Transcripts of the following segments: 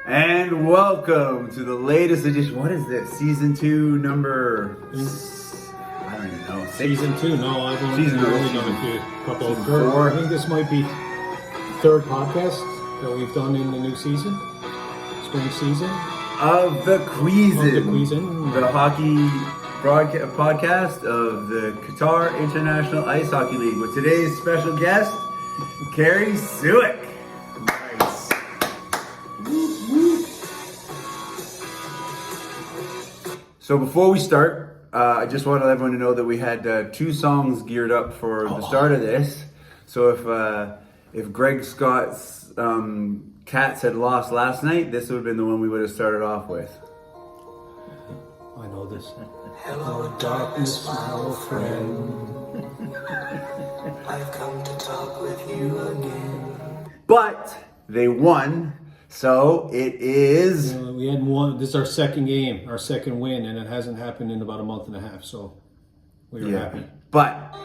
And welcome to the latest edition. What is this? Season 2, number... I don't even know. 6? Season 2? No, I've only Season done a couple of third. 4. I think this might be third podcast that we've done in the new season, spring season. Of the Qeason. The hockey podcast of the Qatar International Ice Hockey League with today's special guest, KERRY SUEK. Nice. So before we start, I just wanted everyone to know that we had 2 songs geared up for the start of this. So if Greg Scott's Cats had lost last night, this would have been the one we would have started off with. I know this. Hello, darkness, my old friend. I've come to talk with you again. But they won, so it is... We had one. This is our second game, our second win, and it hasn't happened in about a month and a half. So we were happy. But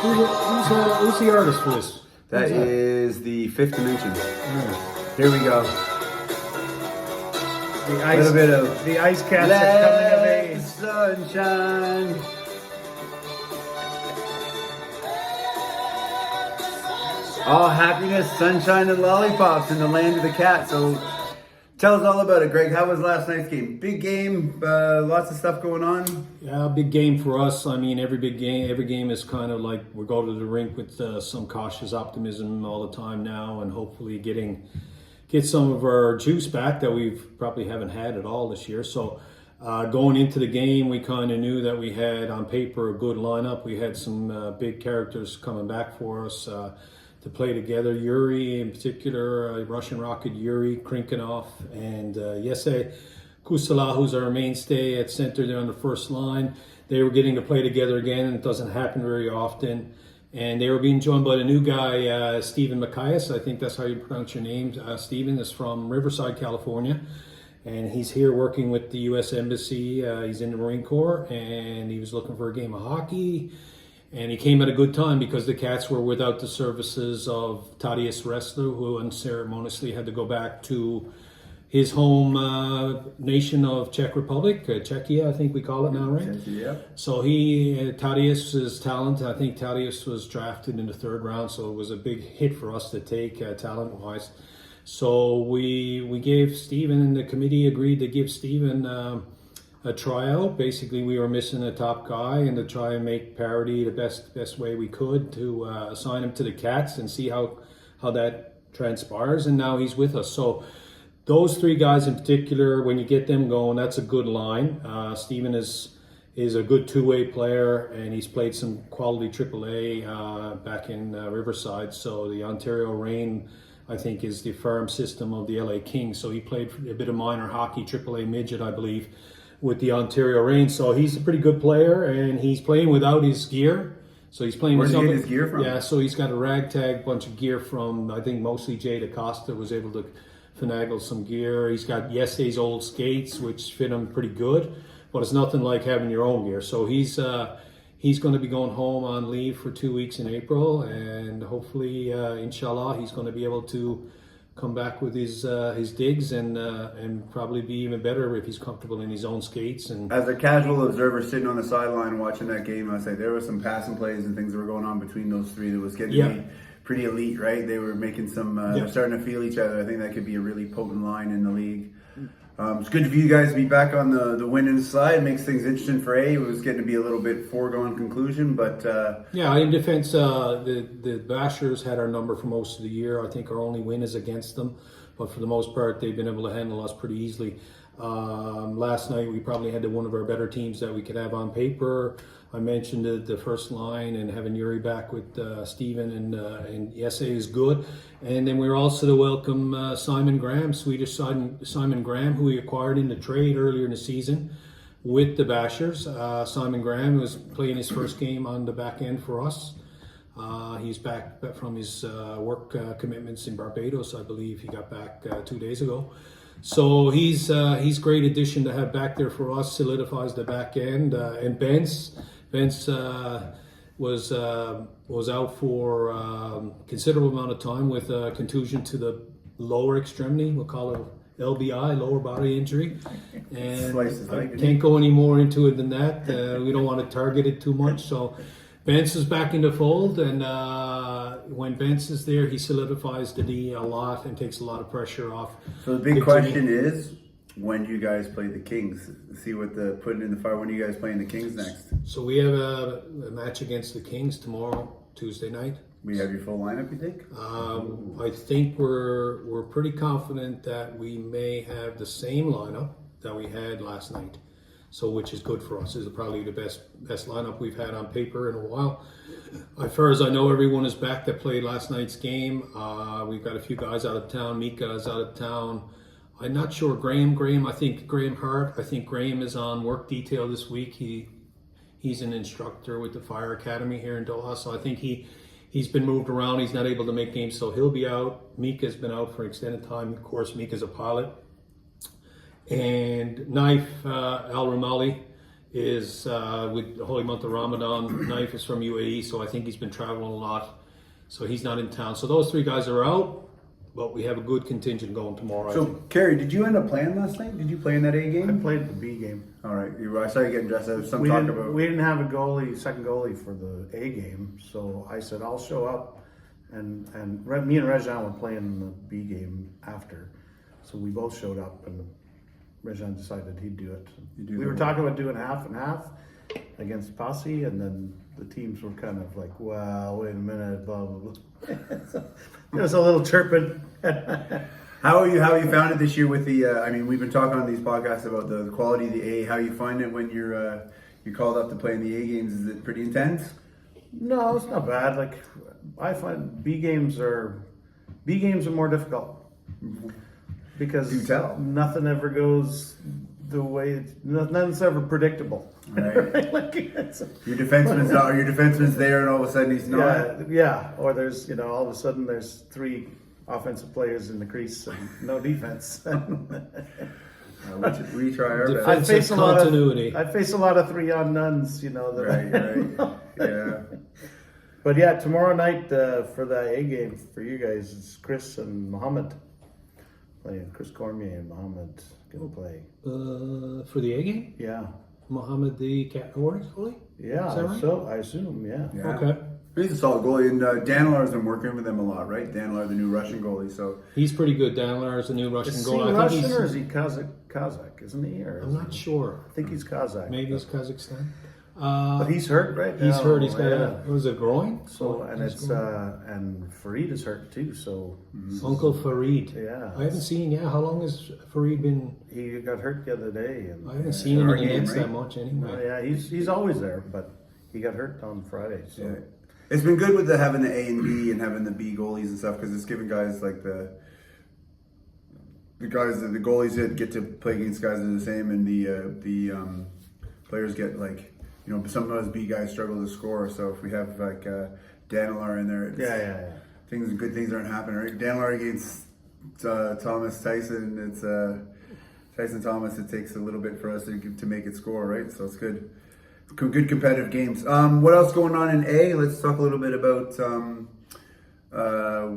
Who's the artist for this? that is the Fifth Dimension. Yeah. Here we go. The A little bit of the Ice Cats are coming of Let age. the sunshine. All happiness, sunshine, and lollipops in the land of the cat. So tell us all about it, Greg. How was last night's game? Big game, lots of stuff going on. Yeah, big game for us. I mean, every game is kind of like we go to the rink with some cautious optimism all the time now, and hopefully get some of our juice back that we've probably haven't had at all this year. So going into the game, we kind of knew that we had on paper a good lineup. We had some big characters coming back for us to play together. Yuri in particular, Russian Rocket Yuri, Krinkenov, and Jesse Kusala, who's our mainstay at center there on the first line. They were getting to play together again, and it doesn't happen very often. And they were being joined by the new guy, Stephen Macias. I think that's how you pronounce your name. Stephen is from Riverside, California. And he's here working with the U.S. Embassy. He's in the Marine Corps, and he was looking for a game of hockey. And he came at a good time because the Cats were without the services of Tadeusz Ressler, who unceremoniously had to go back to his home nation of Czech Republic, Czechia, I think we call it now, right? Yeah. So Tadeusz's talent, I think Tadeusz was drafted in the 3rd round, so it was a big hit for us to take talent-wise. So we gave Stephen, and the committee agreed to give Stephen a tryout. Basically, we were missing a top guy, and to try and make parity the best way we could to assign him to the Cats and see how that transpires. And now he's with us. So those 3 guys in particular, when you get them going, that's a good line. Stephen is a good two-way player, and he's played some quality AAA back in Riverside. So the Ontario Reign, I think, is the farm system of the LA Kings. So he played a bit of minor hockey, AAA midget, I believe, with the Ontario Reign. So he's a pretty good player, and he's playing without his gear. So he's playing Where's with he get his gear from? Yeah, so he's got a ragtag bunch of gear from, I think, mostly Jay DaCosta was able to finagle some gear. He's got Yestay's old skates, which fit him pretty good, but it's nothing like having your own gear. So he's going to be going home on leave for 2 weeks in April, and hopefully, inshallah, he's going to be able to come back with his digs and probably be even better if he's comfortable in his own skates. And As a casual observer sitting on the sideline watching that game, I say there were some passing plays and things that were going on between those 3 that was getting to be pretty elite, right? They were making some, they're starting to feel each other. I think that could be a really potent line in the league. It's good for you guys to be back on the winning side. It makes things interesting for A. It was getting to be a little bit foregone conclusion, but... in defense, the Bashers had our number for most of the year. I think our only win is against them, but for the most part, they've been able to handle us pretty easily. Last night, we probably had one of our better teams that we could have on paper. I mentioned the first line, and having Yuri back with Steven and Jesse is good. And then we're also to welcome Simon Graham, Swedish Simon Graham, who we acquired in the trade earlier in the season with the Bashers. Simon Graham was playing his first game on the back end for us. He's back from his work commitments in Barbados, I believe. He got back 2 days ago. So he's great addition to have back there for us. Solidifies the back end. And Bence was out for considerable amount of time with contusion to the lower extremity. We'll call it LBI, lower body injury, and I can't go any more into it than that. We don't want to target it too much. So Bence is back in the fold, and when Bence is there, he solidifies the knee a lot and takes a lot of pressure off. So the big question is, when do you guys play the Kings? See what the putting in the fire. When are you guys playing the Kings next? So we have a match against the Kings tomorrow, Tuesday night. We have your full lineup, you think? I think we're pretty confident that we may have the same lineup that we had last night. So, which is good for us. This is probably the best lineup we've had on paper in a while. As far as I know, everyone is back that played last night's game. We've got a few guys out of town. Mika is out of town. I'm not sure. Graham. I think Graham Hart. I think Graham is on work detail this week. He's an instructor with the Fire Academy here in Doha. So I think he's been moved around. He's not able to make games, so he'll be out. Mika's been out for extended time. Of course, Mika's a pilot. And Knife Al-Ramali is with the holy month of Ramadan. Knife is from UAE, so I think he's been traveling a lot. So he's not in town. So those three guys are out, but we have a good contingent going tomorrow. So, Kerry, did you end up playing last night? Did you play in that A game? I played the B game. All right. I saw you getting dressed. There was some We talk didn't, about... we didn't have a second goalie for the A game, so I said I'll show up, and me and Rejan were playing the B game after, so we both showed up, and Rejan decided he'd do it. We were talking about doing half and half against Posse, and then the teams were kind of like, "Wow, wait a minute, blah blah blah." There was a little chirping. How have you found it this year with the? I mean, we've been talking on these podcasts about the quality of the A. How you find it when you're called up to play in the A games? Is it pretty intense? No, it's not bad. Like I find B games are more difficult because Do tell. nothing ever goes the way nothing's ever predictable. Right. Like Your defenseman's there, and all of a sudden he's not. yeah. Or there's all of a sudden there's three offensive players in the crease and no defense. We try our best. I face a lot continuity. of I face a lot of 3-on-nones, Right. Yeah. But yeah, tomorrow night for the A game for you guys, it's Chris and Mohammed playing. Chris Cormier and Mohammed gonna play. For the A game? Yeah. Mohammed the goalie? Yeah, Is that right? so I assume, yeah. Okay. He's a solid goalie, and Danilar's been working with them a lot, right? Danilar, the new Russian goalie, so He's pretty good. Danilar is the new Russian Is he goalie. Russian or is he Kazakh, isn't he? Or I'm not sure. I think he's Kazakh. Maybe it's Kazakhstan. But he's hurt right now. He's hurt. He's got yeah. was it groin? So and He's it's groin. and Farid is hurt too. So Uncle Farid. Yeah. I haven't seen. Yeah, how long has Farid been? he got hurt the other day. And, I haven't seen him in the game, nets right? that much anyway. yeah, he's always there, but he got hurt on Friday. So yeah. It's been good with having the A and B and having the B goalies and stuff, because it's giving guys like the goalies that get to play against guys that are the same, and the players get like, sometimes B guys struggle to score. So if we have like Danilar in there, good things aren't happening. Right? Danilar against Thomas Tyson, it's Tyson Thomas. It takes a little bit for us to make it score, right? So it's good. Good competitive games. What else going on in A? Let's talk a little bit about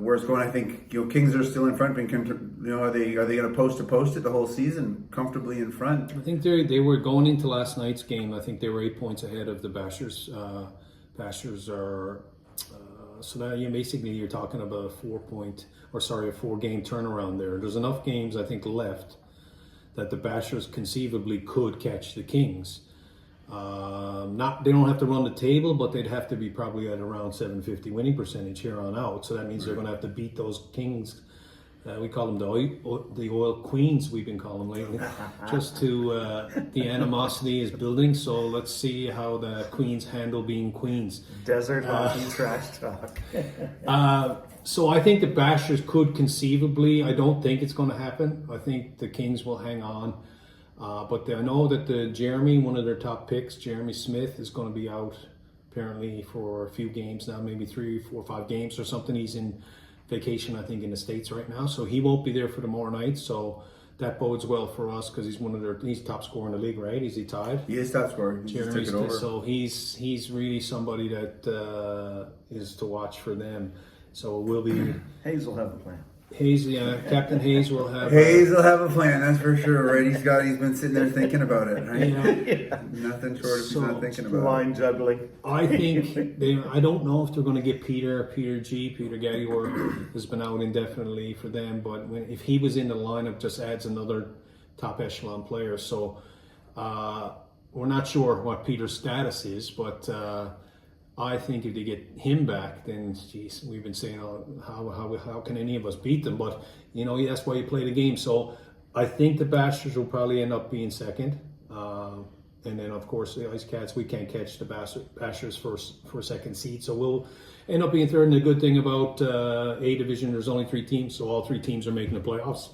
where it's going. I think Kings are still in front. Are they going to post it the whole season comfortably in front? I think they were going into last night's game. I think they were 8 points ahead of the Bashers. Bashers are so that basically you're talking about a 4-game turnaround there. There's enough games I think left that the Bashers conceivably could catch the Kings. They don't have to run the table, but they'd have to be probably at around 750 winning percentage here on out. So that means they're going to have to beat those Kings. We call them the oil queens. We've been calling them lately, just to the animosity is building. So let's see how the queens handle being queens. desert hockey trash talk. So I think the Bashers could conceivably. I don't think it's going to happen. I think the Kings will hang on. But I know that Jeremy, one of their top picks, Jeremy Smith, is going to be out apparently for a few games now, maybe 3, 4, 5 games or something. He's in vacation, I think, in the States right now, so he won't be there for tomorrow night. So that bodes well for us because he's top scorer in the league, right? Is he tied? He is top scorer. He just took it over. So he's really somebody that is to watch for them. So we'll be Hayes will have the plan. Captain Hayes will have. Hayes will have a plan, that's for sure, right? He's been sitting there thinking about it, right? Yeah. Nothing short of he's not thinking about Line juggling. I think I don't know if they're going to get Peter Gaddor has been out indefinitely for them, but if he was in the lineup, just adds another top echelon player. So we're not sure what Peter's status is, but I think if they get him back, then geez, we've been saying how can any of us beat them? But that's why you play the game. So I think the Bashers will probably end up being second. And then, of course, the Ice Cats, we can't catch the Bashers for second seed. So we'll end up being third. And the good thing about A division, there's only 3 teams, so all 3 teams are making the playoffs.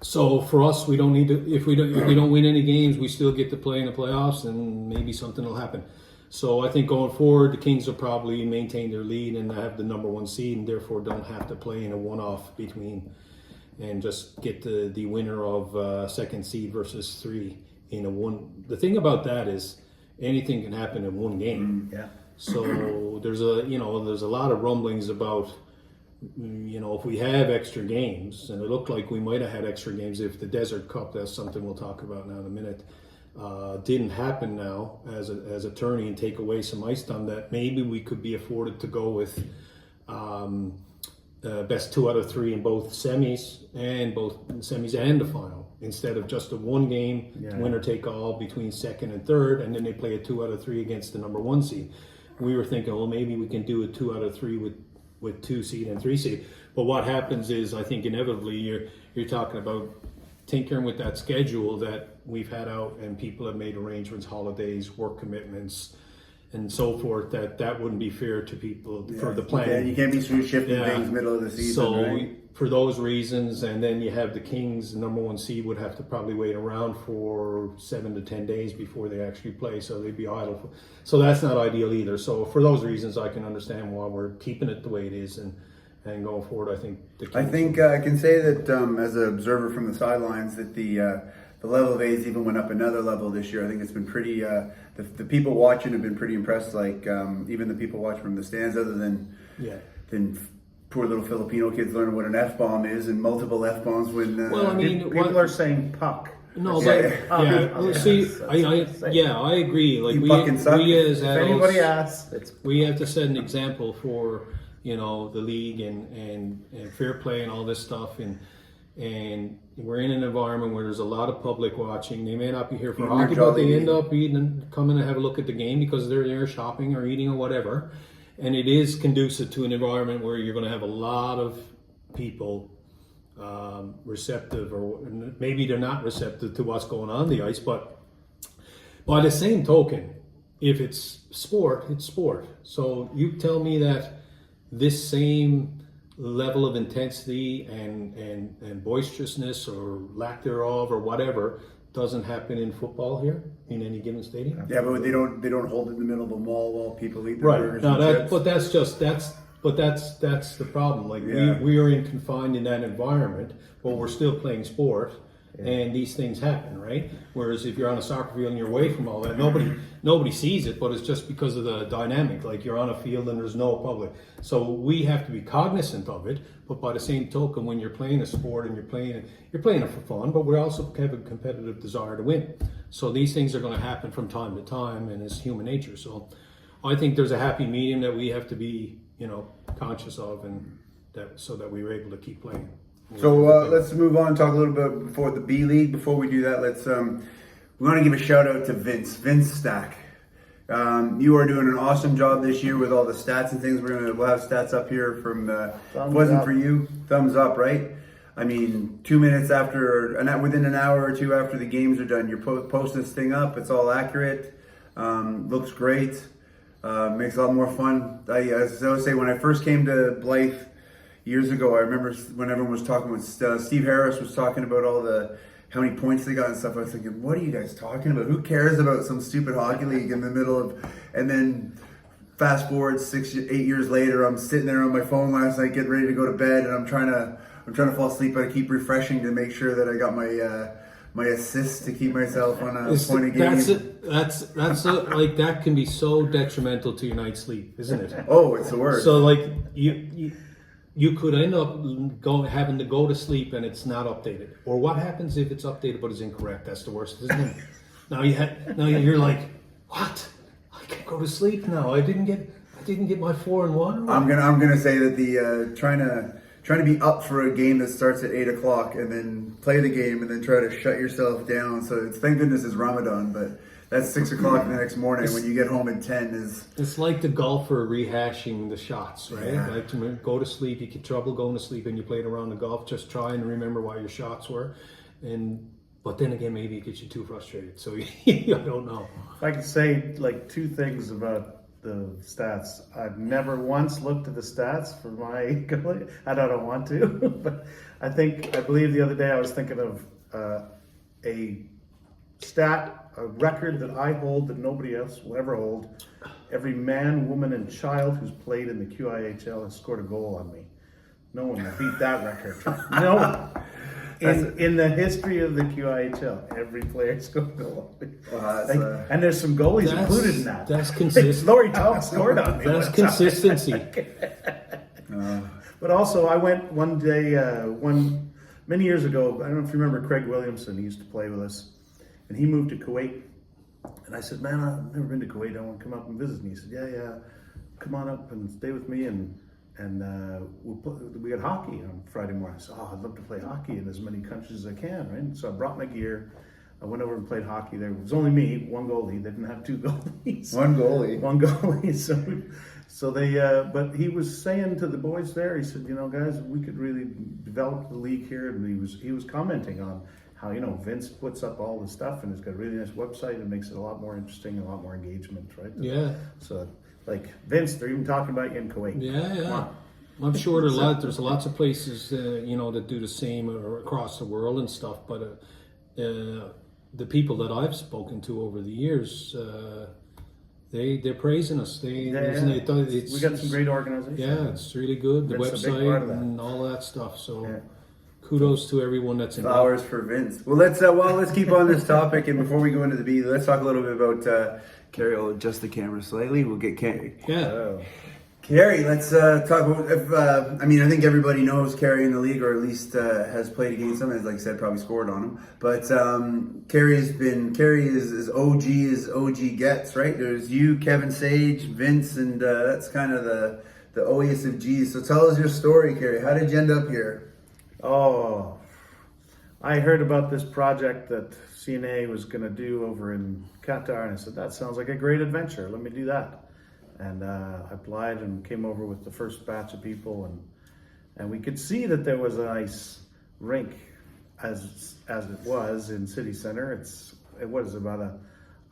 So for us, we don't need to. If we don't win any games, we still get to play in the playoffs, and maybe something will happen. So I think going forward, the Kings will probably maintain their lead and have the number 1 seed, and therefore don't have to play in a one-off between, and just get the winner of second seed versus 3 in a one. The thing about that is anything can happen in one game. Yeah. So there's a lot of rumblings about if we have extra games, and it looked like we might have had extra games if the Desert Cup. That's something we'll talk about now in a minute. Didn't happen now as a tourney and take away some ice time, that maybe we could be afforded to go with best 2 out of 3 in both semis and the final, instead of just a 1 game winner take all between second and third, and then they play a 2 out of 3 against the number 1 seed. We were thinking, well, maybe we can do a 2 out of 3 with 2 seed and 3 seed. But what happens is, I think inevitably you're talking about tinkering with that schedule that we've had out, and people have made arrangements, holidays, work commitments, and so forth, that wouldn't be fair to people for the plan. You can't be shifting things middle of the season. So right? For those reasons, and then you have the Kings, the number 1 seed, would have to probably wait around for 7 to 10 days before they actually play, so they'd be idle. So that's not ideal either. So for those reasons, I can understand why we're keeping it the way it is, and going forward, I think I can say that as an observer from the sidelines, that the level of A's even went up another level this year. I think it's been pretty. The people watching have been pretty impressed. Like even the people watching from the stands, other than poor little Filipino kids learning what an F-bomb is and multiple F-bombs when. People are saying puck. No, but I agree. Like we as adults, if anybody asks, we have to set an example for the league and fair play and all this stuff, and we're in an environment where there's a lot of public watching. They may not be here for hockey, but they end up coming to have a look at the game because they're there shopping or eating or whatever. And it is conducive to an environment where you're going to have a lot of people receptive, or maybe they're not receptive to what's going on the ice. But by the same token, if it's sport, it's sport. So you tell me that this same level of intensity and boisterousness or lack thereof or whatever doesn't happen in football here in any given stadium. Yeah, but they don't hold it in the middle of a mall while people eat their burgers and chips. But that's the problem. Like we are confined in that environment, but we're still playing sport, and these things happen, right? Whereas if you're on a soccer field and you're away from all that, nobody sees it, but it's just because of the dynamic. Like you're on a field and there's no public, so we have to be cognizant of it. But by the same token, when you're playing a sport and you're playing it for fun, but we also have a competitive desire to win. So these things are going to happen from time to time, and it's human nature. So I think there's a happy medium that we have to be, conscious of, and so that we were able to keep playing. So let's move on and talk a little bit before the B League. Before we do that, we want to give a shout out to Vince Stack. You are doing an awesome job this year with all the stats and things. We'll have stats up here from. If it wasn't for you, thumbs up, right? I mean, 2 minutes after, and within an hour or two after the games are done, you're posting this thing up. It's all accurate. Looks great. Makes a lot more fun. As I always say, when I first came to Blythe years ago, I remember when everyone was talking, when Steve Harris was talking about how many points they got and stuff, I was thinking, what are you guys talking about? Who cares about some stupid hockey league in the middle of, and then fast forward 8 years later, I'm sitting there on my phone last night getting ready to go to bed, and I'm trying I'm trying to fall asleep, but I keep refreshing to make sure that I got my assist to keep myself on a point of game. Like that can be so detrimental to your night's sleep, isn't it? Oh, it's the worst. So like you could end up having to go to sleep and it's not updated. Or what happens if it's updated but it's incorrect? That's the worst, isn't it? Now you're like, what? I can't go to sleep now. I didn't get my 4 and 1. I'm gonna say that the trying to be up for a game that starts at 8 o'clock and then play the game and then try to shut yourself down. So it's, thank goodness it's Ramadan, but that's 6 o'clock the next morning when you get home at 10 is... It's like the golfer rehashing the shots, right? Yeah. Like to go to sleep, you get trouble going to sleep and you played around the golf, just try and remember what your shots were. But then again, maybe it gets you too frustrated. So I don't know. If I could say like 2 things about the stats. I've never once looked at the stats for my goalie. I don't want to, but I believe the other day I was thinking of a record that I hold that nobody else will ever hold. Every man, woman, and child who's played in the QIIHL has scored a goal on me. No one beat that record. No one. In the history of the QIIHL, every player scored a goal. And there's some goalies included in that. That's consistent. Laurie Tom scored on me. That's consistency. But also, I went one day, many years ago. I don't know if you remember Craig Williamson. He used to play with us, and he moved to Kuwait. And I said, "Man, I've never been to Kuwait. I want to come up and visit me." He said, "Yeah, come on up and stay with me." And we had hockey on Friday morning. I said, I'd love to play hockey in as many countries as I can, right? And so I brought my gear. I went over and played hockey there. It was only me, one goalie. They didn't have 2 goalies. One goalie. So they, but he was saying to the boys there, he said, guys, we could really develop the league here. And he was commenting on how, Vince puts up all the stuff and has got a really nice website and makes it a lot more interesting and a lot more engagement, right? Yeah. So, like, Vince, they're even talking about you in Kuwait. Yeah. I'm sure there's lots of places, that do the same across the world and stuff. But the people that I've spoken to over the years, they're praising us. We got some great organizations. Yeah, it's really good. The Vince is a big part of website that. and all that stuff. So kudos to everyone that's involved. Flowers for Vince. Well, let's keep on this topic, and before we go into the B, let's talk a little bit about Kerry. I'll adjust the camera slightly. We'll get Kerry. Yeah. Kerry, let's talk about. I think everybody knows Kerry in the league, or at least has played against him. As like I said, probably scored on him. But Kerry is OG as OG gets, right? There's you, Kevin Sage, Vince, and that's kind of the OAS of G's. So tell us your story, Kerry. How did you end up here? Oh, I heard about this project that CNA was going to do over in Qatar, and I said, that sounds like a great adventure. Let me do that. And I applied and came over with the first batch of people, and we could see that there was a nice rink as it was in City Center. It was about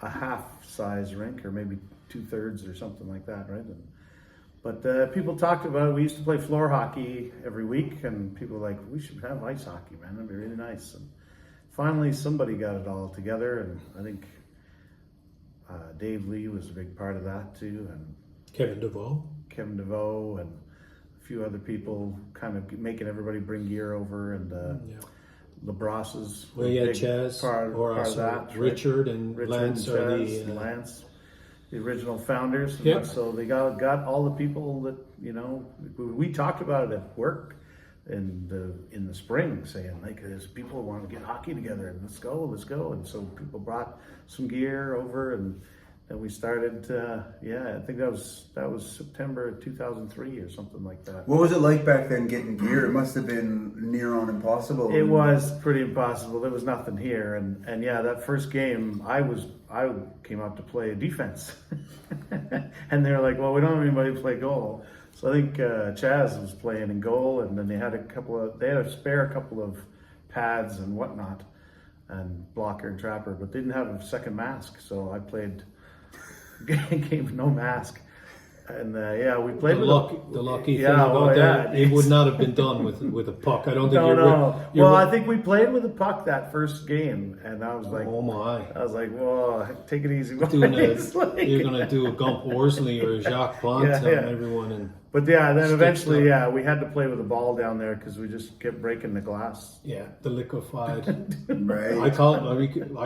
a half-size rink, or maybe 2/3 or something like that, right? But people talked about it. We used to play floor hockey every week, and people were like, we should have ice hockey, man. That'd be really nice. And finally, somebody got it all together, and I think Dave Lee was a big part of that too, and Kevin DeVoe, and a few other people kind of making everybody bring gear over, and LaBrosses. Well, Chaz, part of that. Richard and Lance are Lance, the original founders. Yep. So they got all the people that we talked about it at work in the spring, saying like, there's people who want to get hockey together, and let's go. And so people brought some gear over, and then we started. I think that was September 2003 or something like that. What was it like back then getting gear? It must have been near on impossible. It was pretty impossible. There was nothing here, and that first game, I came out to play defense, and they were like, "Well, we don't have anybody to play goal." So I think Chaz was playing in goal, and then they had a spare couple of pads and whatnot, and blocker and trapper, but they didn't have a second mask. So I played game with no mask, And yeah, we played The lucky thing yeah, about that, it would not have been done with a puck. I don't think Well, I think we played with a puck that first game, and I was like, oh my. I was like, whoa, take it easy. You're going to do a Gump Worsley or a Jacques Plante on everyone. And but yeah, then eventually, yeah, we had to play with the ball down there because we just kept breaking the glass. yeah, the liquefied. Right. I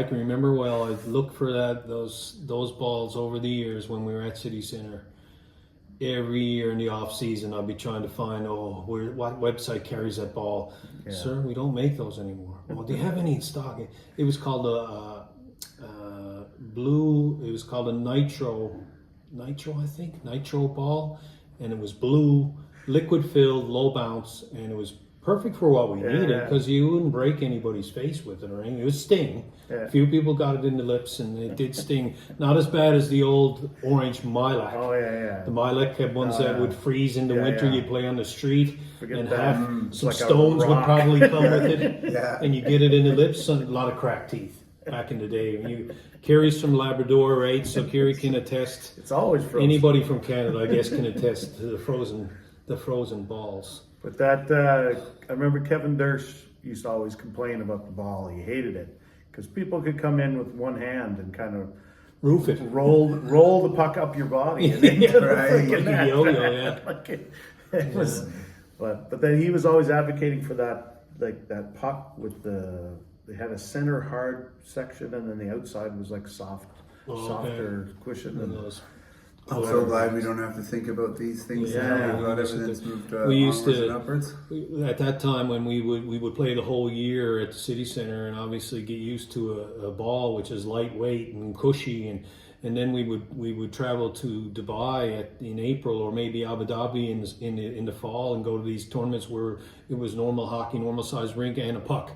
can remember well. I looked for those balls over the years when we were at City Center. Every year in the off season, I'll be trying to find what website carries that ball. Yeah. Sir, we don't make those anymore. Well, do you have any in stock? It was called a blue. It was called a nitro, I think, nitro ball, and it was blue, liquid filled, low bounce, and it was perfect for what we needed because you wouldn't break anybody's face with it or anything. It would sting. Yeah. A few people got it in the lips, and it did sting. Not as bad as the old orange Milac. Oh yeah. The Milac had ones that would freeze in the winter. You'd play on the street, and some like stones would probably come with it. Yeah. And you get it in the lips, and a lot of cracked teeth back in the day. Kerry's from Labrador, right? So Kerry can attest. It's always frozen. Anybody from Canada, I guess, can attest to the frozen balls. But that, I remember Kevin Dersh used to always complain about the ball. He hated it because people could come in with one hand and kind of roof it, roll the puck up your body, and into like a yo-yo, yeah. It was, but then he was always advocating for that, like that puck with they had a center hard section, and then the outside was like softer cushion. And those. I'm so glad we don't have to think about these things now. We've got everything's moved we used onwards to, and upwards. At that time when we would play the whole year at the City Center and obviously get used to a ball which is lightweight and cushy, and then we would travel to Dubai in April or maybe Abu Dhabi in the fall and go to these tournaments where it was normal hockey, normal size rink and a puck.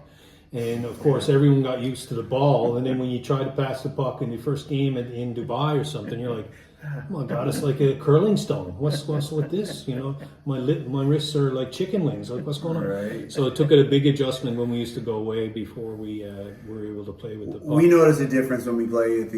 And of course, everyone got used to the ball. And then when you try to pass the puck in your first game in Dubai or something, you're like, oh my God, it's like a curling stone. What's with this? You know, my wrists are like chicken wings. Like, what's going on? Right. So it took a big adjustment when we used to go away before we were able to play with the puck. We notice a difference when we play at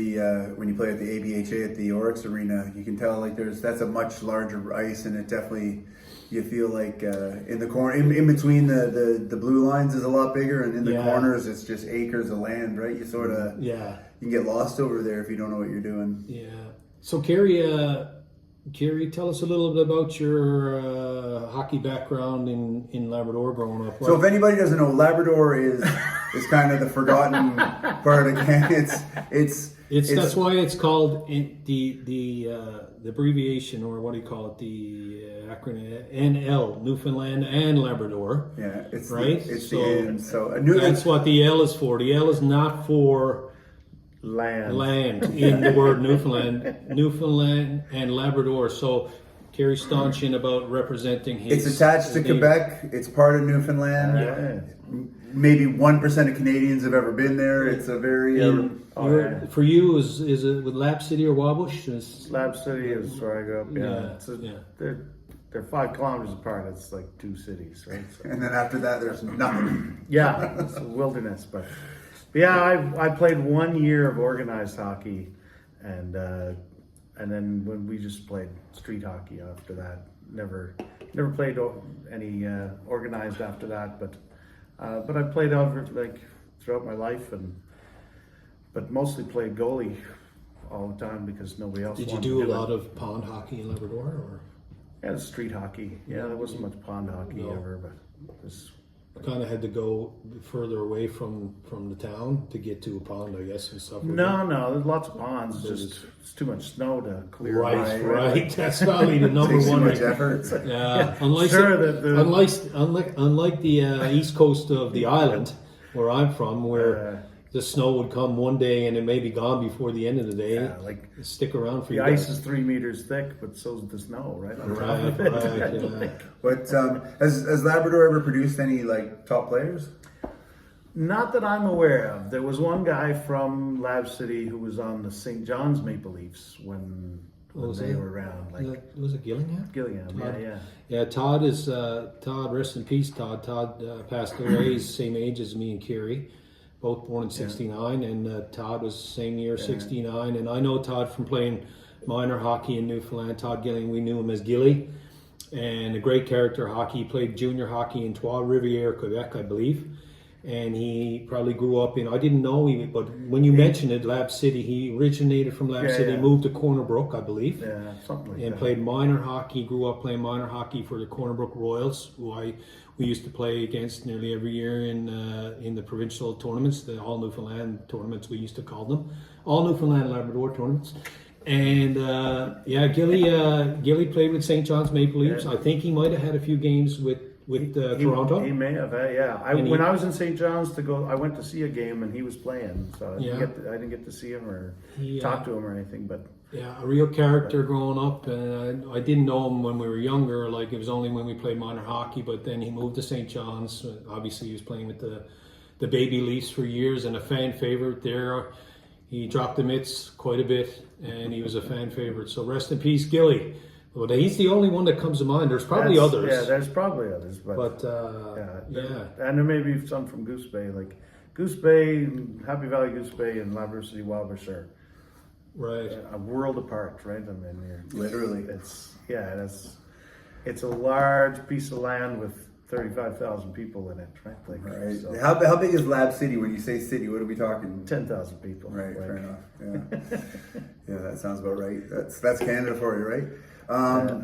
when you play at the ABHA at the Oryx Arena. You can tell like that's a much larger ice, and it definitely. You feel like in the corner, in between the blue lines is a lot bigger, and in the corners it's just acres of land, right? You sort of you can get lost over there if you don't know what you're doing. Yeah. So Kerry, tell us a little bit about your hockey background in Labrador growing up. So if anybody doesn't know, Labrador is kind of the forgotten part of Canada. It's that's why it's called the abbreviation, or what do you call it, the acronym NL, Newfoundland and Labrador. Yeah, it's right. That's what the L is for. The L is not for land in the word Newfoundland and Labrador. So Kerry staunching about representing his. It's attached to Quebec. It's part of Newfoundland. Maybe 1% of Canadians have ever been there. It's a very for you is it with Lab City or Wabush? Lab City is where I grew up. They're 5 kilometers apart. It's like 2 cities, right? So. And then after that, there's nothing. Yeah, it's a wilderness. But yeah, I played 1 year of organized hockey, and then when we just played street hockey after that. Never played any organized after that, but I played throughout my life, but mostly played goalie all the time because nobody else. Did you do a lot of pond hockey in Labrador, or? Yeah, street hockey. Yeah, there wasn't much pond hockey ever, but it was. Kind of had to go further away from the town to get to a pond, I guess, and stuff. No, there's lots of ponds. It's too much snow to clear. Right. That's probably the number one. Too much effort. Yeah, unlike the east coast of the island, where I'm from, where the snow would come one day and it may be gone before the end of the day. Yeah, like stick around for the ice is 3 meters thick, but so's the snow, right? Right. But has Labrador ever produced any like top players? Not that I'm aware of. There was one guy from Lab City who was on the St. John's Maple Leafs when they were around. Was it Gillingham? Gillingham, yeah. Yeah, Todd is Todd. Rest in peace, Todd. Todd passed away. He's the same age as me and Kerry. Both born in '69, and Todd was same year, '69. And I know Todd from playing minor hockey in Newfoundland. Todd Gilling, we knew him as Gilly, and a great character hockey. He played junior hockey in Trois-Rivières, Quebec, I believe. And he probably grew up in, I didn't know him, but when you mentioned it, Lab City, he originated from Lab City, moved to Corner Brook, I believe. Yeah, something like and that. played minor hockey, grew up playing minor hockey for the Corner Brook Royals, who we used to play against nearly every year in the provincial tournaments, the All Newfoundland tournaments we used to call them, All Newfoundland Labrador tournaments. And Gilly played with St. John's Maple Leafs. I think he might have had a few games with Toronto. He may have, yeah. When I was in St. John's I went to see a game and he was playing, so I didn't get to see him or talk to him or anything. But a real character growing up. And I didn't know him when we were younger. Like, it was only when we played minor hockey. But then he moved to St. John's. Obviously, he was playing with the baby Leafs for years and a fan favorite there. He dropped the mitts quite a bit, and he was a fan favorite. So rest in peace, Gilly. Well, he's the only one that comes to mind. There's probably others. Yeah, there's probably others. But and there may be some from Goose Bay, like Goose Bay, Happy Valley Goose Bay, and Labrador City Wildborough. Right. A world apart, right? I mean, Literally. It's a large piece of land with 35,000 people in it, right? Like, right. So, How big is Lab City? When you say city, what are we talking? 10,000 people. Right, like, fair enough. Yeah. Yeah, that sounds about right. That's Canada for you, right?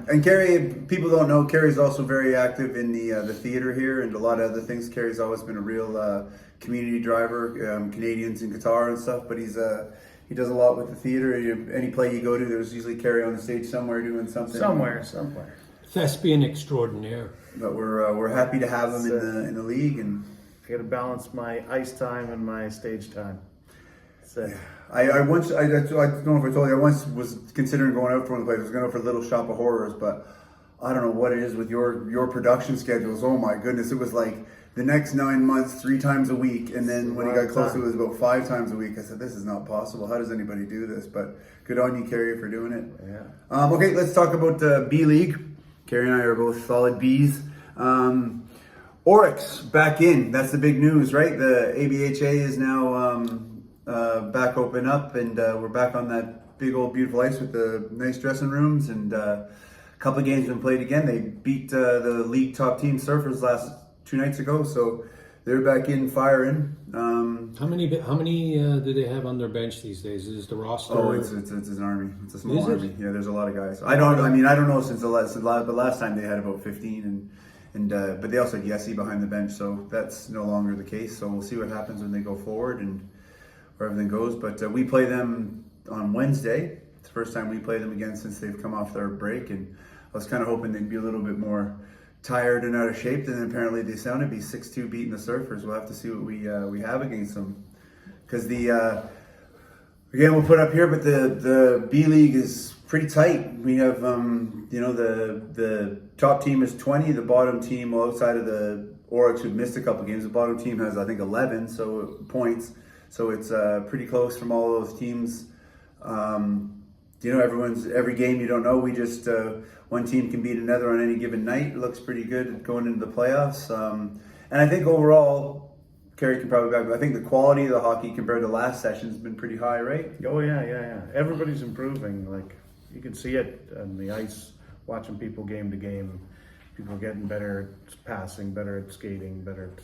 And Kerry, people don't know, Kerry's also very active in the theater here and a lot of other things. Kerry's always been a real community driver, Canadians in Qatar and stuff, but he does a lot with the theater. Any play you go to, there's usually Kerry on the stage somewhere doing something. Somewhere. Thespian extraordinaire. But we're happy to have him in the league, and I got to balance my ice time and my stage time. So. I don't know if I told you, I once was considering going out for one of the plays. I was going out for Little Shop of Horrors, but I don't know what it is with your production schedules. Oh my goodness, it was like the next 9 months, 3 times a week, and then when it got close, it was about 5 times a week. I said, this is not possible. How does anybody do this? But good on you, Kerry, for doing it. Yeah. Okay, let's talk about the B League. Kerry and I are both solid Bs. Oryx back in. That's the big news, right? The ABHA is now back open up, and we're back on that big old beautiful ice with the nice dressing rooms, and a couple of games been played again. They beat the league top team Surfers last 2 nights ago, so they're back in firing. How many do they have on their bench these days? Is the roster? Oh, it's an army. It's a small army. Yeah, there's a lot of guys. I don't know since the last time they had about 15, but they also had Yessi behind the bench, so that's no longer the case. So we'll see what happens when they go forward and where everything goes. But we play them on Wednesday. It's the first time we play them again since they've come off their break, and I was kind of hoping they'd be a little bit more tired and out of shape, and apparently they sounded to be 6-2 beating the Surfers. We'll have to see what we have against them, because again we'll put up here, but the B League is pretty tight. We have the top team is 20, the bottom team, well, outside of the Oryx who missed a couple games, the bottom team has I think 11 points, so it's pretty close from all those teams. Every game you don't know. We just one team can beat another on any given night. It looks pretty good going into the playoffs. And I think overall, Kerry can probably back. I think the quality of the hockey compared to last session has been pretty high, right? Oh yeah. Everybody's improving. Like, you can see it on the ice, watching people game to game. People getting better at passing, better at skating, better at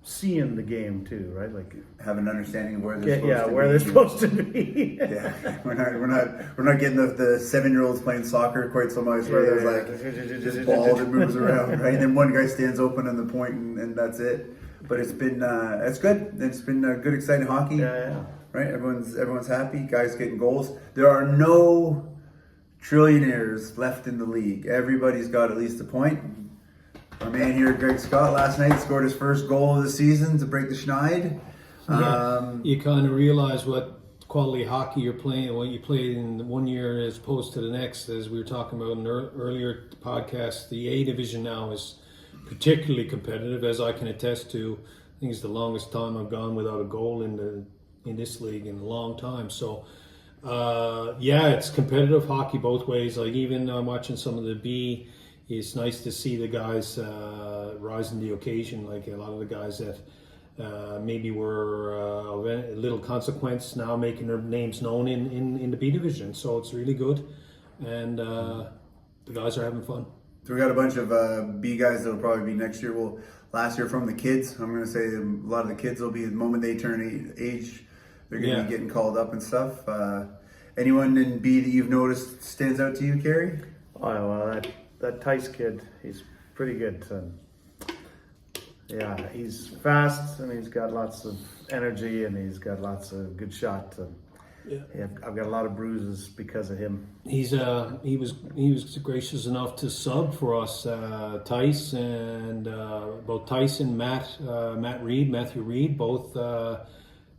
seeing the game too, right? Like, have an understanding of where they're they're supposed to be. Yeah, we're not getting the 7-year-olds playing soccer quite so much, where there's like this ball that moves around, right? And then one guy stands open on the point, and that's it. But it's been it's good. It's been good, exciting hockey. Yeah. Right? Everyone's happy. Guys getting goals. There are no trillionaires left in the league. Everybody's got at least a point. Our man here, Greg Scott, last night scored his first goal of the season to break the Schneid. You kind of realize what quality hockey you're playing, what you played in 1 year as opposed to the next. As we were talking about in an earlier podcast, the A division now is particularly competitive, as I can attest to. I think it's the longest time I've gone without a goal in this league in a long time. So, it's competitive hockey both ways. Like, even I'm watching some of the B. It's nice to see the guys rising to the occasion, like a lot of the guys that maybe were of a little consequence now, making their names known in the B division. So it's really good, and the guys are having fun. So we got a bunch of B guys that'll probably be next year. Well, last year from the kids, I'm going to say a lot of the kids will be the moment they turn age, they're going to be getting called up and stuff. Anyone in B that you've noticed stands out to you, Kerry? Oh, well, that Tice kid, he's pretty good. Yeah, he's fast and he's got lots of energy and he's got lots of good shots. I've got a lot of bruises because of him. He was gracious enough to sub for us, Tice and both Tice and Matthew Reed, both.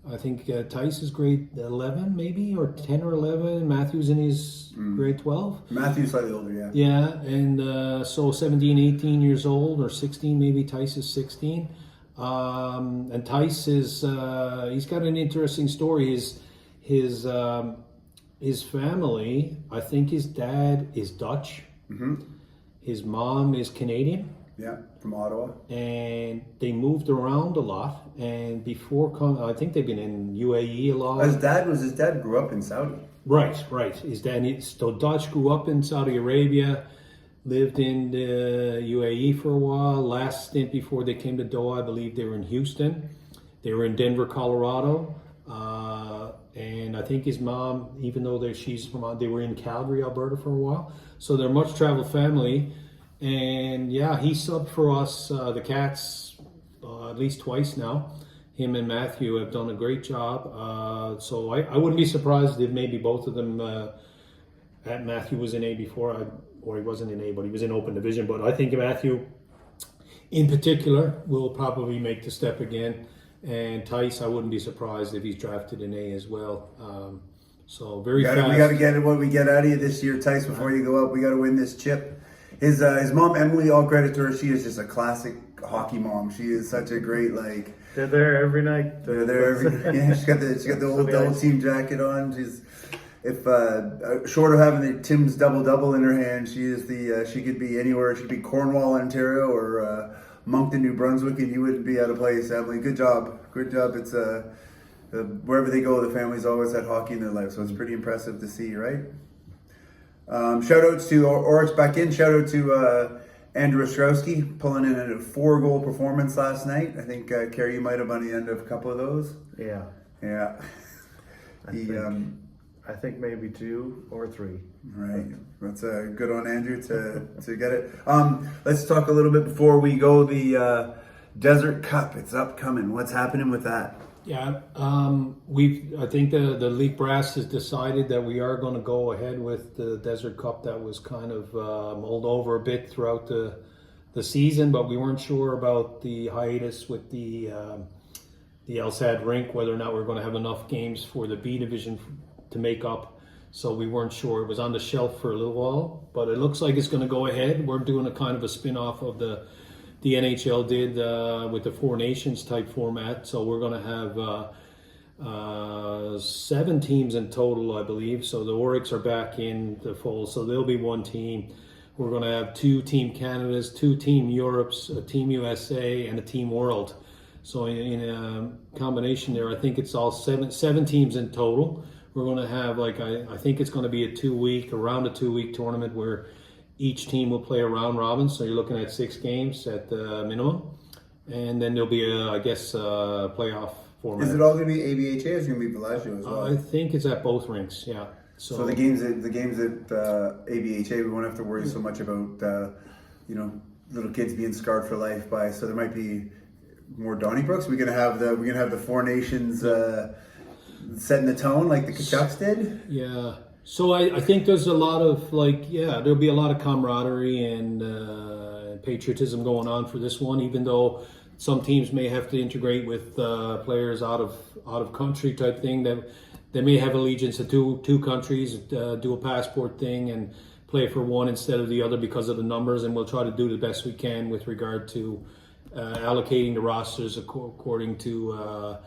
I think Tice is grade 11 maybe, or 10 or 11. Matthew's in his grade 12. Matthew's slightly older, yeah. Yeah, and so 17, 18 years old, or 16 maybe. Tice is 16. And Tice is, he's got an interesting story. His family, I think his dad is Dutch. Mm-hmm. His mom is Canadian. Yeah, from Ottawa. And they moved around a lot. And before I think they've been in UAE a lot. His dad grew up in Saudi. Right. His dad, so Dutch, grew up in Saudi Arabia, lived in the UAE for a while. Last stint before they came to Doha, I believe they were in Houston. They were in Denver, Colorado. And I think his mom, even though they were in Calgary, Alberta for a while. So they're a much traveled family. And yeah, he subbed for us, the Cats, at least twice now. Him and Matthew have done a great job. So I wouldn't be surprised if maybe both of them, Matthew was in A before, or he wasn't in A, but he was in open division. But I think Matthew, in particular, will probably make the step again. And Tice, I wouldn't be surprised if he's drafted in A as well. So very fast. We got to get what we get out of you this year, Tice. Before you go up, we got to win this chip. His mom Emily, all credit to her. She is just a classic hockey mom. She is such a great They're there every night. They're there every. Yeah, she's got the old double team jacket on. She's short of having the Tim's double in her hand, she is she could be anywhere. She could be Cornwall, Ontario, or Moncton, New Brunswick, and you wouldn't be out of place, Emily. Good job. It's wherever they go, the family's always had hockey in their life, so it's pretty impressive to see, right? Shout outs to Oryx back in. Shout out to Andrew Ostrowski pulling in a 4-goal performance last night. I think Kerry, you might have on the end of a couple of those. Yeah. I think maybe 2 or 3. Right. That's good on Andrew to get it. Let's talk a little bit before we go. The Desert Cup. It's upcoming. What's happening with that? Yeah, I think the league brass has decided that we are going to go ahead with the Desert Cup that was kind of mulled over a bit throughout the season, but we weren't sure about the hiatus with the LSAD rink, whether or not we're going to have enough games for the B division to make up. So we weren't sure. It was on the shelf for a little while, but it looks like it's going to go ahead. We're doing a kind of a spin-off of the NHL did with the Four Nations type format. So we're going to have 7 teams in total, I believe. So the Oryx are back in the fold. So there'll be 1 team. We're going to have 2 Team Canadas, 2 Team Europes, a Team USA, and a Team World. So in a combination there, I think it's all 7 teams in total. We're going to have I think it's going to be around a 2-week tournament where each team will play a round robin, so you're looking at 6 games at the minimum, and then there'll be a playoff format. Is it all going to be ABHA, or is it going to be Bellagio as well? I think it's at both rinks, yeah. So the games at ABHA, we won't have to worry so much about little kids being scarred for life by. So there might be more Donnybrooks. We're gonna have the Four Nations setting the tone like the Kachucks did. Yeah. So I think there's a lot of there'll be a lot of camaraderie and patriotism going on for this one, even though some teams may have to integrate with players out of country type thing, that they may have allegiance to two countries, do a passport thing and play for one instead of the other because of the numbers, and we'll try to do the best we can with regard to allocating the rosters according to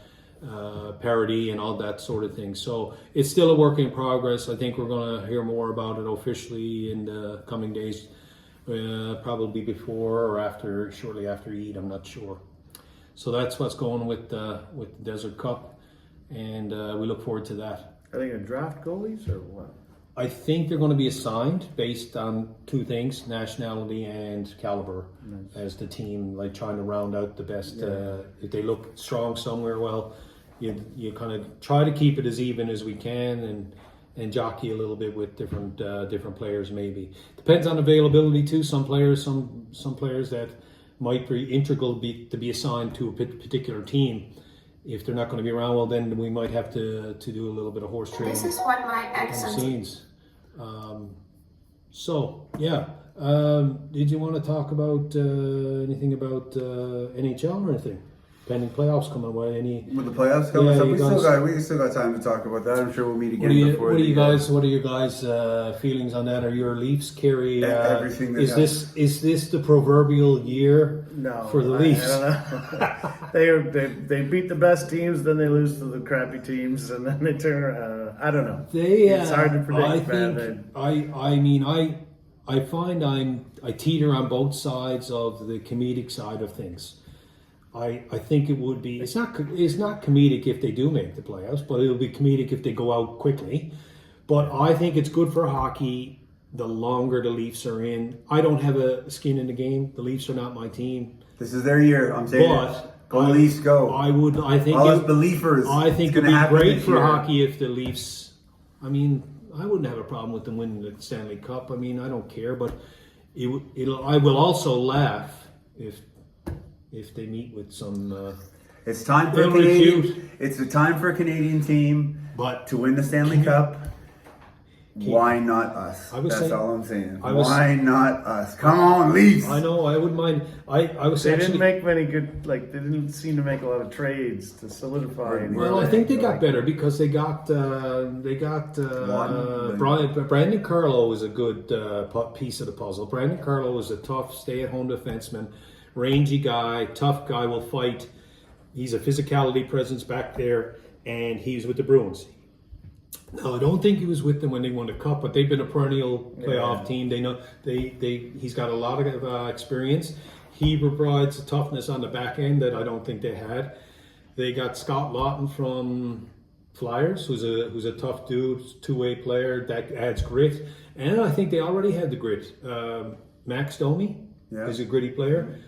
parity and all that sort of thing. So it's still a work in progress. I think we're going to hear more about it officially in the coming days, probably before or shortly after Eid, I'm not sure. So that's what's going with the Desert Cup, and we look forward to that. Are they going to draft goalies or what? I think they're going to be assigned based on two things: nationality and caliber, as the team, like trying to round out the best. If they look strong somewhere, well, you kind of try to keep it as even as we can, and jockey a little bit with different players. Maybe depends on availability too. Some players that might be integral to be assigned to a particular team. If they're not going to be around, well, then we might have to do a little bit of horse trading. This is what my accent. Scenes. Did you want to talk about anything about NHL or anything? Pending playoffs coming away. With the playoffs coming up, we still got time to talk about that. I'm sure we'll meet again before. What are your guys' feelings on that? Are your Leafs, Kerry? Everything that is this the proverbial year for the Leafs? I don't know. they beat the best teams, then they lose to the crappy teams, and then they turn. I don't know. It's hard to predict. I find I teeter on both sides of the comedic side of things. I think it would be. It's not comedic if they do make the playoffs, but it'll be comedic if they go out quickly. But I think it's good for hockey the longer the Leafs are in. I don't have a skin in the game. The Leafs are not my team. This is their year. I'm saying, go Leafs, go. I think all us believers. I think it'd be great for hockey if the Leafs. I mean, I wouldn't have a problem with them winning the Stanley Cup. I mean, I don't care, but I will also laugh if they meet with some. It's time for a Canadian. It's a time for a Canadian team, but to win the Stanley Cup. Why not us? That's all I'm saying. Why not us? Come on, Leafs! I know. I wouldn't mind. They didn't make many good. They didn't seem to make a lot of trades to solidify. Well, I think they got better because they got Brandon Carlo is a good piece of the puzzle. Brandon Carlo is a tough stay-at-home defenseman. Rangy guy, tough guy, will fight. He's a physicality presence back there, and he's with the Bruins. Now, I don't think he was with them when they won the Cup, but they've been a perennial playoff team. They know he's got a lot of experience. He provides a toughness on the back end that I don't think they had. They got Scott Lawton from Flyers, who's a tough dude, two-way player that adds grit, and I think they already had the grit. Max Domi is a gritty player.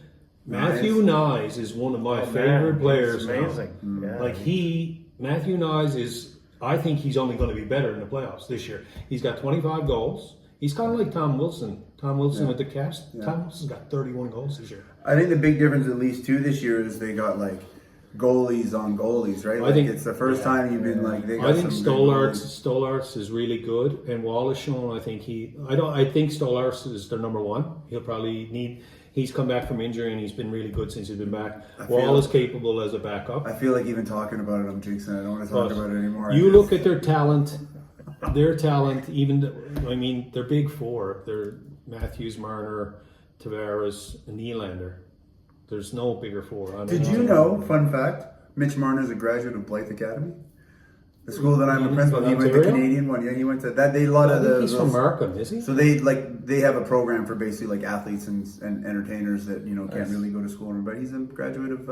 Matthew Nyes is one of my favorite players. Amazing. Matthew Nyes is. I think he's only going to be better in the playoffs this year. He's got 25 goals. He's kind of like Tom Wilson. Tom Wilson with the Caps. Yeah. Tom Wilson's got 31 goals this year. I think the big difference, at least too, this year is they got goalies on goalies, right? I think it's the first time you've been they got. I think Stolarz is really good, and Wall has shown. I think Stolarz is their number one. He'll probably need. He's come back from injury and he's been really good since he's been back. Wall is capable as a backup. I feel like even talking about it, I'm jinxing. I don't want to talk about it anymore. You look at their talent. Their big four. They're Matthews, Marner, Tavares, and Nylander. There's no bigger four. Did you know, fun fact, Mitch Marner's a graduate of Blythe Academy? The school that I'm a principal, he went to Canadian one. Yeah, he went to that. They he's from Markham, is he? So they have a program for basically athletes and entertainers that can't really go to school. But he's a graduate of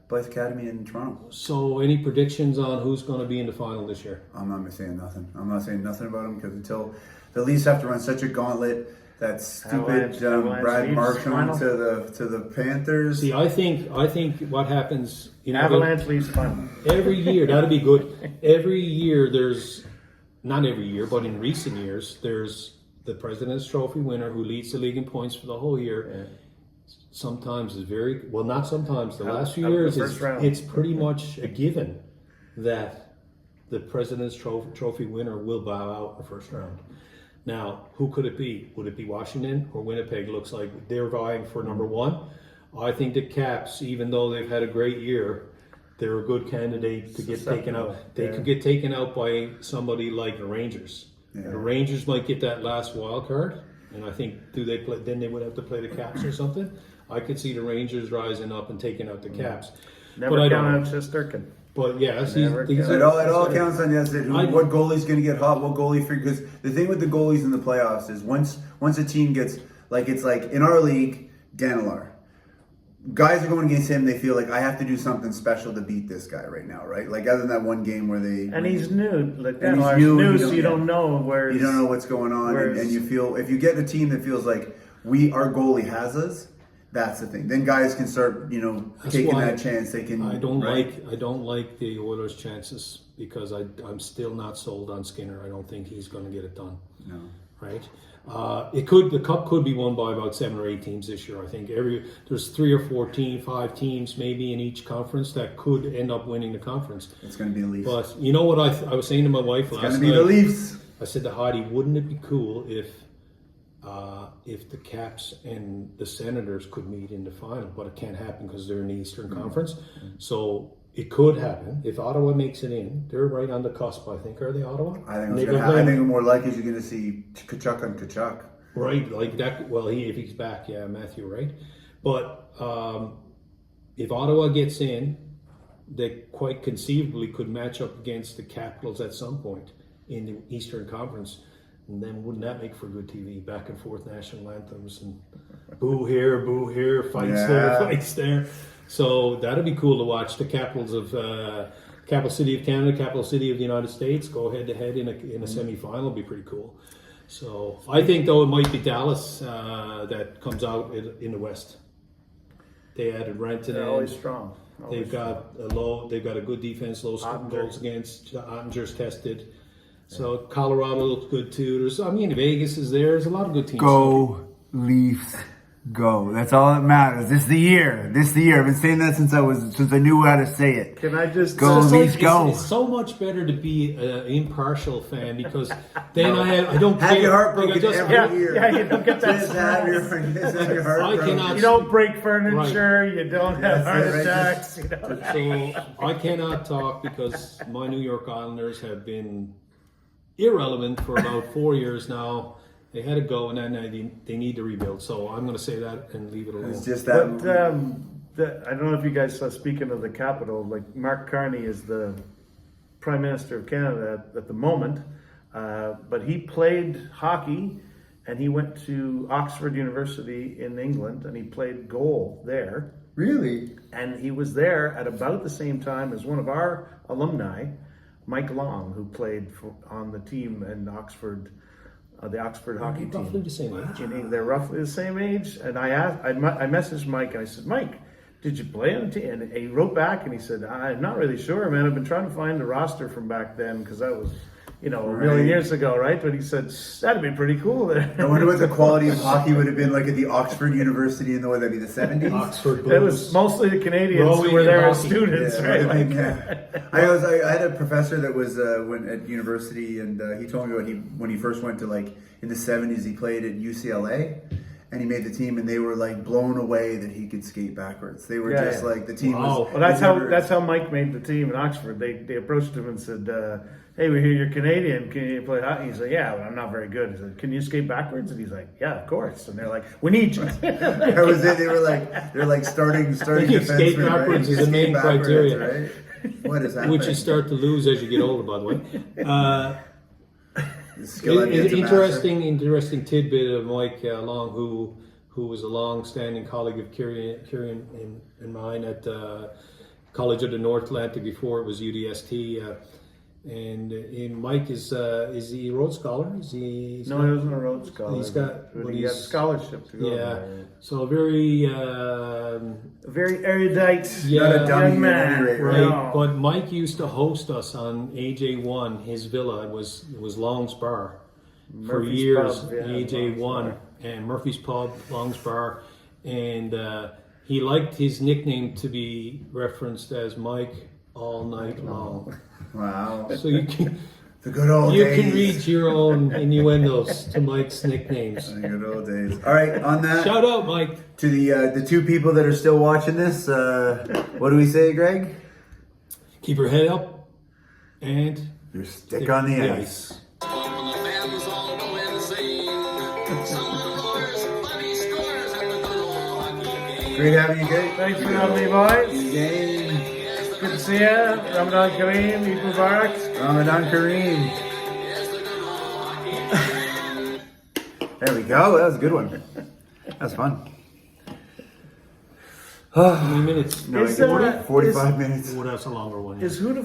Blythe Academy in Toronto. So any predictions on who's going to be in the final this year? I'm not saying nothing. I'm not saying nothing about him because until the Leafs have to run such a gauntlet. That stupid Brad Marchand to the Panthers. See, I think what happens. Avalanche Leafs final. Every year, that'll be good. Every year, not every year, but in recent years, there's the President's Trophy winner who leads the league in points for the whole year. Yeah. Sometimes is not sometimes. The last few years, it's pretty much a given that the President's Trophy winner will bow out in the first round. Now, who could it be? Would it be Washington or Winnipeg? Looks like they're vying for number one. I think the Caps, even though they've had a great year, they're a good candidate to get taken out. They could get taken out by somebody like the Rangers. Yeah. The Rangers might get that last wild card, and I think then they would have to play the Caps or something. I could see the Rangers rising up and taking out the Caps. Never count out Shesterkin. But yes, it all counts on what goalie's going to get hot, what goalie because the thing with the goalies in the playoffs is once a team gets it's like in our league, Danilar. guys are going against him, they feel like I have to do something special to beat this guy right now, right? Like other than that one game where they And he's new, like and that. he's He's new, new, you so don't- you don't know where you don't know what's going on, and you feel if you get a team that feels like our goalie has us, that's the thing. Then guys can start, taking that chance. They can. I don't like the Oilers' chances because I'm still not sold on Skinner. I don't think he's going to get it done. No. Right. The cup could be won by about 7 or 8 teams this year. I think there's 3 or 4 5 teams maybe in each conference that could end up winning the conference. It's going to be the Leafs. But you know what I was saying to my wife last night? It's going to be the Leafs. I said to Heidi, wouldn't it be cool if the Caps and the Senators could meet in the final? But it can't happen because they're in the Eastern Conference. So it could happen if Ottawa makes it in. They're right on the cusp, I think. Are they Ottawa? I think more likely you're going to see Tkachuk on Tkachuk. Right, like that. Well, if he's back, yeah, Matthew, right? But if Ottawa gets in, they quite conceivably could match up against the Capitals at some point in the Eastern Conference. And then wouldn't that make for good TV? Back and forth national anthems and boo here, fights there, fights there. So that'd be cool to watch. The Capitals of capital city of Canada, capital city of the United States go head to head in a semi-final. Would be pretty cool. So I think though it might be Dallas that comes out in the West. They added Renton. they're always strong. They've got a good defense, low goals against. Ottinger's tested. So Colorado looks good too. Vegas is there. There's a lot of good teams. Go Leafs, go! That's all that matters. This is the year. I've been saying that since I knew how to say it. Can I just go Leafs? Go! It's so much better to be an impartial fan because then I don't have care. your heart broken every year. Yeah, you don't get that. Just have your heart I broken. cannot. You don't break furniture. Right. You don't have heart That's attacks. So I cannot talk because my New York Islanders have been irrelevant for about 4 years now. They had to go, and then they need to rebuild. So I'm going to say that and leave it alone. It's just that. But, I don't know if you guys saw. Speaking of the capital, like Mark Carney is the Prime Minister of Canada at the moment, but he played hockey, and he went to Oxford University in England, and he played goal there. Really? And he was there at about the same time as one of our alumni, Mike Long, who played on the team in Oxford, the Oxford hockey team. Roughly the same age. They're roughly the same age. And I messaged Mike and I said, Mike, did you play on the team? And he wrote back and he said, I'm not really sure, man. I've been trying to find the roster from back then because that was, a million years ago, right? But he said, that'd be pretty cool there. I wonder what the quality of hockey would have been like at the Oxford University in the, that'd be the 70s? Oxford Blues. It was mostly the Canadians who were there as students, right? I had a professor that was went at university, and he told me when he first went to in the 70s, he played at UCLA, and he made the team, and they were blown away that he could skate backwards. They were the team was. Well, that's how Mike made the team in Oxford. They approached him and said, hey, we hear you're Canadian. Can you play hockey? He's like, yeah, but I'm not very good. He said, can you skate backwards? And he's like, yeah, of course. And they're like, we need you. That was it. They're starting skate defensemen, backwards right? is the main criteria. Right? What is that? Which you start to lose as you get older, by the way. Interesting tidbit of Mike Long, who was a long-standing colleague of Kerry and mine at College of the North Atlantic before it was UDST. And Mike is he a Rhodes Scholar? No, he wasn't a Rhodes Scholar. He got a scholarship to go there. So a very erudite, not a dummy young man, right? No. But Mike used to host us on AJ1. His villa was Long's Bar for Murphy's years. Pub, yeah, AJ1 and Murphy's Pub, Long's Bar, and he liked his nickname to be referenced as Mike All Night Long. Wow. So you can. The good old days. You can read your own innuendos to Mike's nicknames. The good old days. All right, on that. Shout out, Mike. To the two people that are still watching this, what do we say, Greg? Keep your head up and your stick on the ice. Great having you, Greg. Thanks for having me, boys. Game. Good to see you. Ramadan Kareem, Eid Mubarak. Ramadan Kareem. There we go. That was a good one. That was fun. How many minutes? No, Is, 45 minutes. Oh, that's a longer one. Yeah. Is who to